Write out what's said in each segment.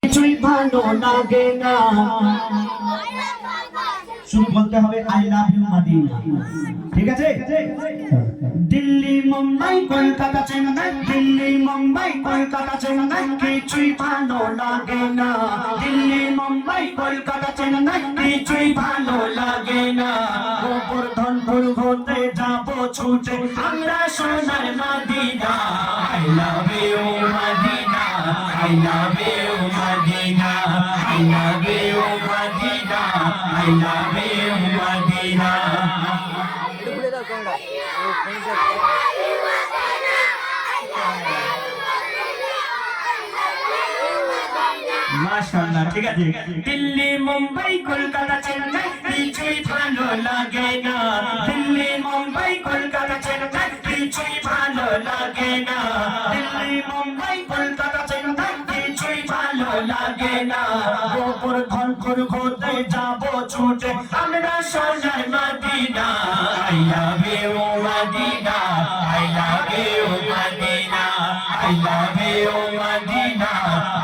কিছুই ভালো লাগে না। শুধু বলতে হবে আই লাভ ইউ মদিনা, ঠিক আছে? দিল্লি মুম্বাই কলকাতা চেন্নাই, দিল্লি মুম্বাই কলকাতা চেন্নাই, কিছুই ভালো লাগে না। দিল্লি মুম্বাই কলকাতা চেন্নাই, কিছুই ভালো লাগে না। গোবর্ধনপুর হতে যাবো ছুটে আমরা সোনার Medina. I love you Medina, I love you Medina, I love you Medina, I love you Medina. মাশাআল্লাহ, ঠিক আছে। দিল্লি মুম্বাই কলকাতা চেন্নাই, কিছুই ভালো লাগে না। দিল্লি মুম্বাই কলকাতা চেন্নাই, কিছুই ভালো লাগে না। দিল্লি মুম্বাই কলকাতা চেন্নাই, কিছুই ভালো লাগে না। গোবর্ধনপুর হতে যাবো ছুটে আমরা সোনার Medina. I love you Medina, I love you Medina, I love you Medina,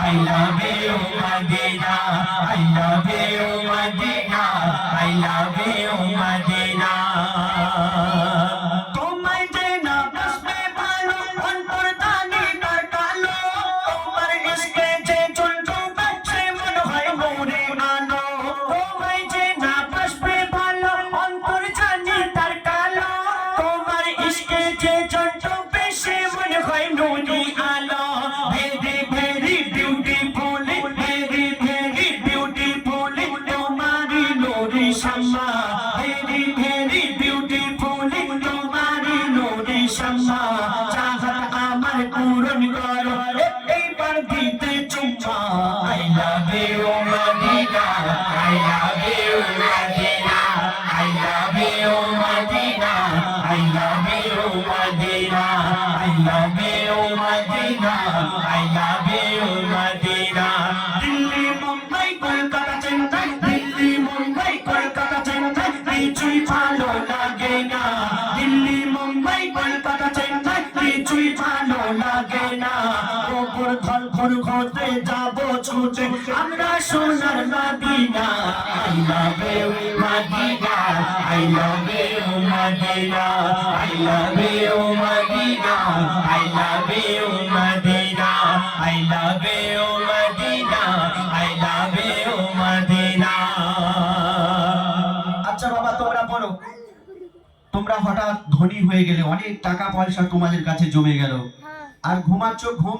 I love you Medina, I love you Medina, I love you Medina. তোমায় যে না বাসবে ভালো অন্তর্ধানে তার কালো, তোমার ইশকে যে চলতো বাজছে মনে হয় মৌরে আলো। তোমায় যে না বাসবে ভালো অন্তর্ধানে তার কালো, তোমার ইশকে যে চলতো বেশি মনে হয় নুনি আলো। Very very beautiful, very very beautiful তোমারি নুরি শাম্মা। ভেরি ভেরি বিউটিফুল তোমারি নুরি শাম্মা। চাহত আমার পূরণ করো এইবার দিতে চুম্মা। I love you Medina, I love you Medina, I love you Medina, I love you Medina, I love you Medina, I love you Madina. Delhi Mumbai Kolkata Chennai, Delhi Mumbai Kolkata Chennai, কিছুই ভালো লাগে না। দিল্লি মুম্বাই কলকাতা চেন্নাই, কিছুই ভালো লাগে না। গোবর্ধনপুর হতে যাবো ছুটে আমরা সোনার Medina. I love you Medina, I love you Medina, I love you Medina, I love you Medina, I love you Medina, I love you Medina. আচ্ছা বাবা, তোমরা বলো, তোমরা হঠাৎ ধনী হয়ে গেলে, অনেক টাকা পয়সা তোমাদের কাছে জমে গেল, আর ঘুমাচ্ছ, ঘুম